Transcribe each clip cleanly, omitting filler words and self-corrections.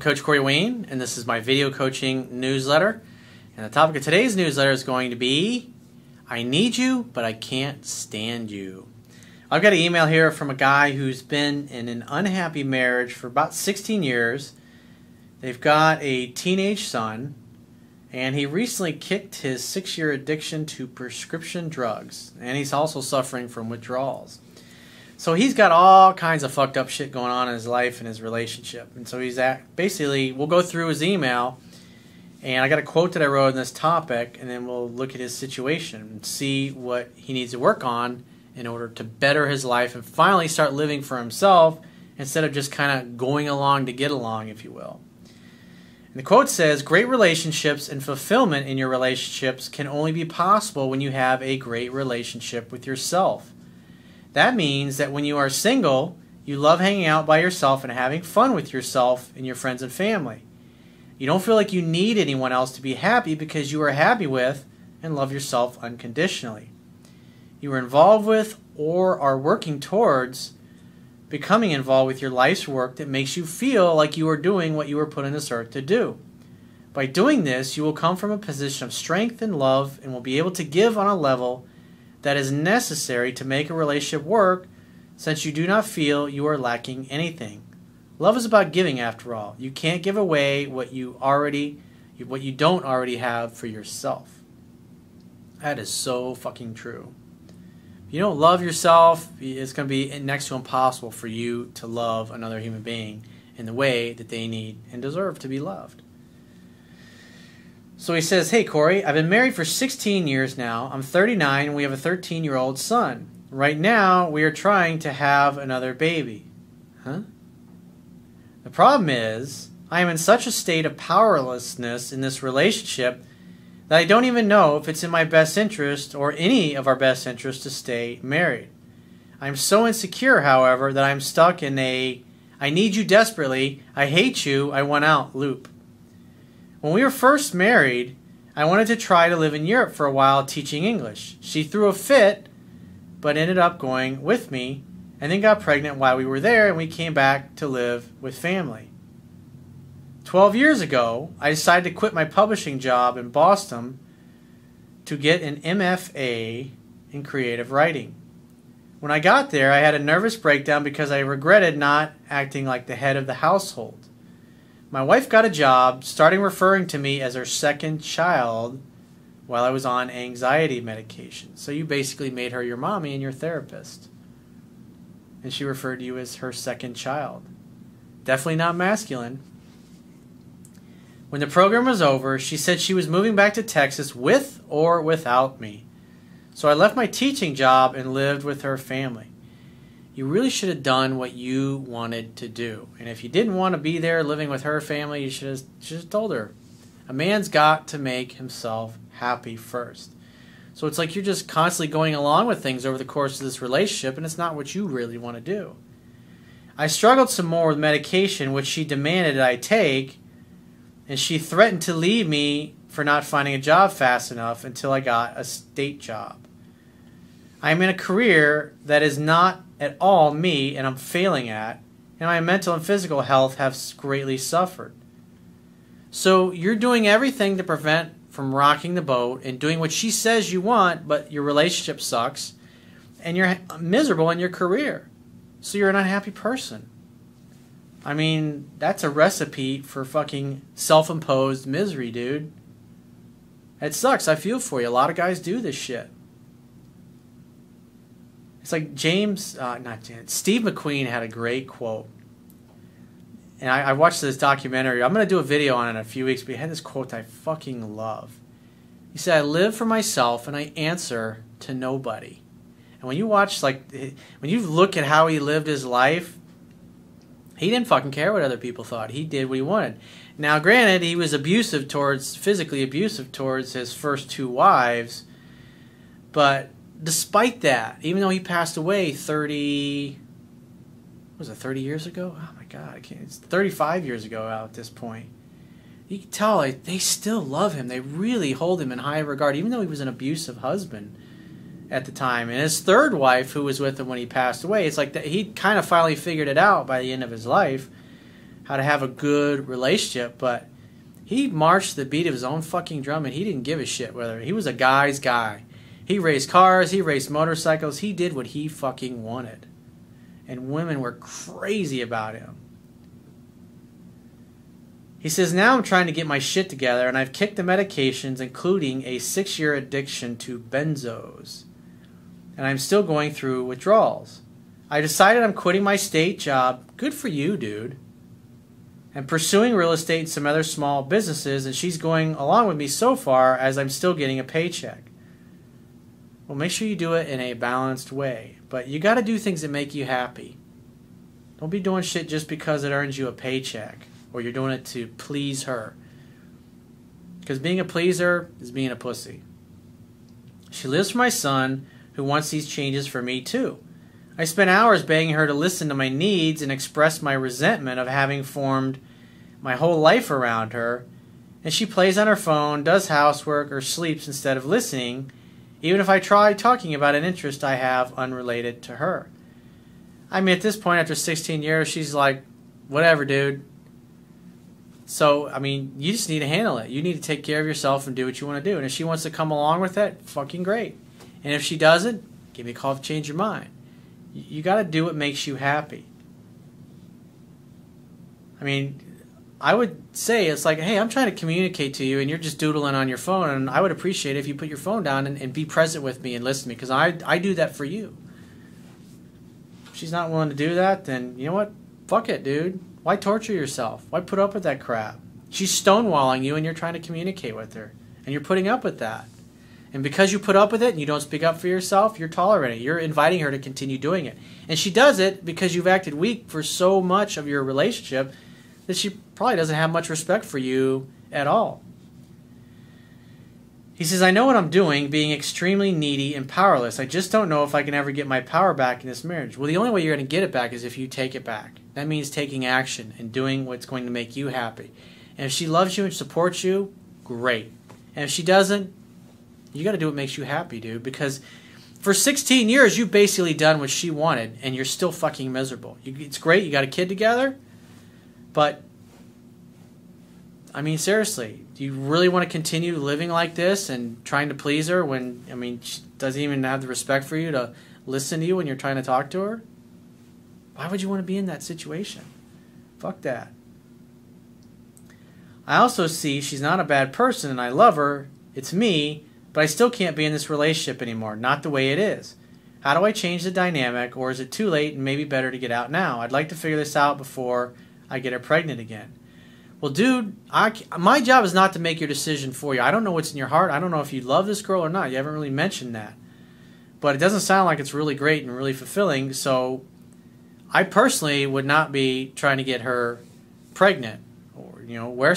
Coach Corey Wayne, and this is my video coaching newsletter. And the topic of today's newsletter is going to be, I need you, but I can't stand you. I've got an email here from a guy who's been in an unhappy marriage for about 16 years. They've got a teenage son, and he recently kicked his 6-year addiction to prescription drugs, and he's also suffering from withdrawals. So he's got all kinds of fucked up shit going on in his life and his relationship. And so he's basically, we'll go through his email, and I got a quote that I wrote on this topic, and then we'll look at his situation and see what he needs to work on in order to better his life and finally start living for himself instead of just kind of going along to get along, if you will. And the quote says, great relationships and fulfillment in your relationships can only be possible when you have a great relationship with yourself. That means that when you are single, you love hanging out by yourself and having fun with yourself and your friends and family. You don't feel like you need anyone else to be happy because you are happy with and love yourself unconditionally. You are involved with or are working towards becoming involved with your life's work that makes you feel like you are doing what you were put on this earth to do. By doing this, you will come from a position of strength and love and will be able to give on a level that is necessary to make a relationship work, since you do not feel you are lacking anything. Love is about giving, after all. You can't give away what you don't already have for yourself. That is so fucking true. If you don't love yourself, it's going to be next to impossible for you to love another human being in the way that they need and deserve to be loved. So he says, hey Corey, I've been married for 16 years now. I'm 39 and we have a 13-year-old son. Right now we are trying to have another baby. Huh? The problem is, I am in such a state of powerlessness in this relationship that I don't even know if it's in my best interest or any of our best interests to stay married. I'm so insecure, however, that I'm stuck in a I need you desperately, I hate you, I want out loop. When we were first married, I wanted to try to live in Europe for a while teaching English. She threw a fit, but ended up going with me, and then got pregnant while we were there, and we came back to live with family. 12 years ago, I decided to quit my publishing job in Boston to get an MFA in creative writing. When I got there, I had a nervous breakdown because I regretted not acting like the head of the household. My wife got a job, starting referring to me as her second child while I was on anxiety medication. So you basically made her your mommy and your therapist. And she referred to you as her second child. Definitely not masculine. When the program was over, she said she was moving back to Texas with or without me. So I left my teaching job and lived with her family. You really should have done what you wanted to do. And if you didn't want to be there living with her family, you should have told her. A man's got to make himself happy first. So it's like you're just constantly going along with things over the course of this relationship, and it's not what you really want to do. I struggled some more with medication, which she demanded that I take, and she threatened to leave me for not finding a job fast enough until I got a state job. I am in a career that is not at all me and I'm failing at, and my mental and physical health have greatly suffered. So you're doing everything to prevent from rocking the boat and doing what she says you want, but your relationship sucks and you're miserable in your career. So you're an unhappy person. I mean, that's a recipe for fucking self-imposed misery, dude. It sucks. I feel for you. A lot of guys do this shit. It's like Steve McQueen had a great quote. And I watched this documentary. I'm going to do a video on it in a few weeks, but he had this quote I fucking love. He said, I live for myself and I answer to nobody. And when you watch, when you look at how he lived his life, he didn't fucking care what other people thought. He did what he wanted. Now, granted, he was physically abusive towards his first 2 wives, but despite that, even though he passed away 30 years ago? Oh my God, it's 35 years ago at this point. You can tell they still love him. They really hold him in high regard, even though he was an abusive husband at the time. And his third wife, who was with him when he passed away, it's like that he kind of finally figured it out by the end of his life. how to have a good relationship, but he marched to the beat of his own fucking drum, and he didn't give a shit whether he was a guy's guy. He raced cars, he raced motorcycles, he did what he fucking wanted. And women were crazy about him. He says, now I'm trying to get my shit together, and I've kicked the medications, including a 6-year addiction to benzos. And I'm still going through withdrawals. I decided I'm quitting my state job. Good for you, dude. And pursuing real estate and some other small businesses, and she's going along with me so far as I'm still getting a paycheck. Well, make sure you do it in a balanced way. But you got to do things that make you happy. Don't be doing shit just because it earns you a paycheck, or you're doing it to please her. Because being a pleaser is being a pussy. She lives for my son, who wants these changes for me too. I spent hours begging her to listen to my needs and express my resentment of having formed my whole life around her, and she plays on her phone, does housework, or sleeps instead of listening, even if I try talking about an interest I have unrelated to her. I mean, at this point, after 16 years, she's like, whatever, dude. So, I mean, you just need to handle it. You need to take care of yourself and do what you want to do. And if she wants to come along with that, fucking great. And if she doesn't, give me a call to change your mind. You got to do what makes you happy. I mean, I would say it's like, hey, I'm trying to communicate to you and you're just doodling on your phone, and I would appreciate it if you put your phone down and be present with me and listen to me, because I do that for you. If she's not willing to do that, then you know what? Fuck it, dude. Why torture yourself? Why put up with that crap? She's stonewalling you and you're trying to communicate with her, and you're putting up with that. And because you put up with it and you don't speak up for yourself, you're tolerating it. You're inviting her to continue doing it. And she does it because you've acted weak for so much of your relationship that she probably doesn't have much respect for you at all. He says, I know what I'm doing, being extremely needy and powerless. I just don't know if I can ever get my power back in this marriage. Well, the only way you're going to get it back is if you take it back. That means taking action and doing what's going to make you happy. And if she loves you and supports you, great. And if she doesn't, you got to do what makes you happy, dude. Because for 16 years, you've basically done what she wanted, and you're still fucking miserable. It's great, you got a kid together, but, I mean, seriously, do you really want to continue living like this and trying to please her when, I mean, she doesn't even have the respect for you to listen to you when you're trying to talk to her? Why would you want to be in that situation? Fuck that. I also see she's not a bad person and I love her. It's me, but I still can't be in this relationship anymore. Not the way it is. How do I change the dynamic, or is it too late and maybe better to get out now? I'd like to figure this out before I get her pregnant again. Well, dude, my job is not to make your decision for you. I don't know what's in your heart. I don't know if you love this girl or not. You haven't really mentioned that. But it doesn't sound like it's really great and really fulfilling, so I personally would not be trying to get her pregnant. Or, you know,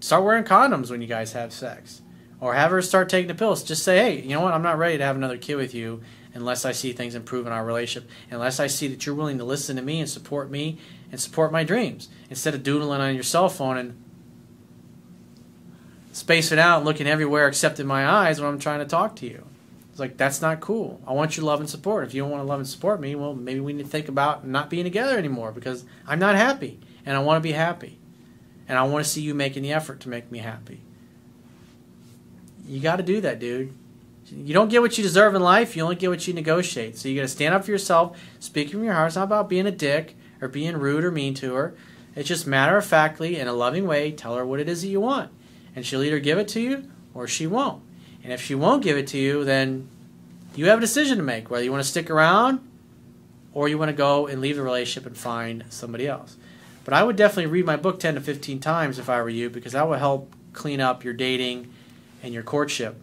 start wearing condoms when you guys have sex. Or have her start taking the pills. Just say, hey, you know what, I'm not ready to have another kid with you unless I see things improve in our relationship, unless I see that you're willing to listen to me and support my dreams, instead of doodling on your cell phone and spacing out and looking everywhere except in my eyes when I'm trying to talk to you. It's like, that's not cool. I want your love and support. If you don't want to love and support me, well, maybe we need to think about not being together anymore, because I'm not happy, and I want to be happy. And I want to see you making the effort to make me happy. You got to do that, dude. You don't get what you deserve in life. You only get what you negotiate. So you got to stand up for yourself, speak from your heart. It's not about being a dick or being rude or mean to her. It's just matter-of-factly, in a loving way, tell her what it is that you want. And she'll either give it to you or she won't. And if she won't give it to you, then you have a decision to make, whether you want to stick around or you want to go and leave the relationship and find somebody else. But I would definitely read my book 10 to 15 times if I were you, because that would help clean up your dating and your courtship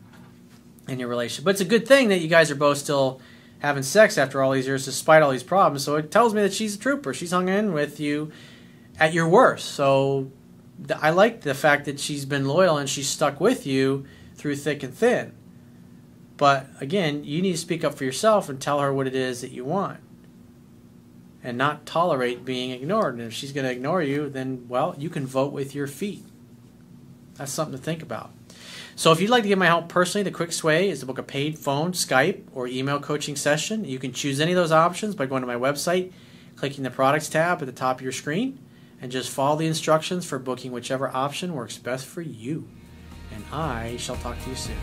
and your relationship. But it's a good thing that you guys are both still having sex after all these years, despite all these problems. So it tells me that she's a trooper. She's hung in with you at your worst. So I like the fact that she's been loyal and she's stuck with you through thick and thin. But again, you need to speak up for yourself and tell her what it is that you want, and not tolerate being ignored. And if she's going to ignore you, then, well, you can vote with your feet. That's something to think about. So if you'd like to get my help personally, the quickest way is to book a paid phone, Skype, or email coaching session. You can choose any of those options by going to my website, clicking the products tab at the top of your screen, and just follow the instructions for booking whichever option works best for you. And I shall talk to you soon.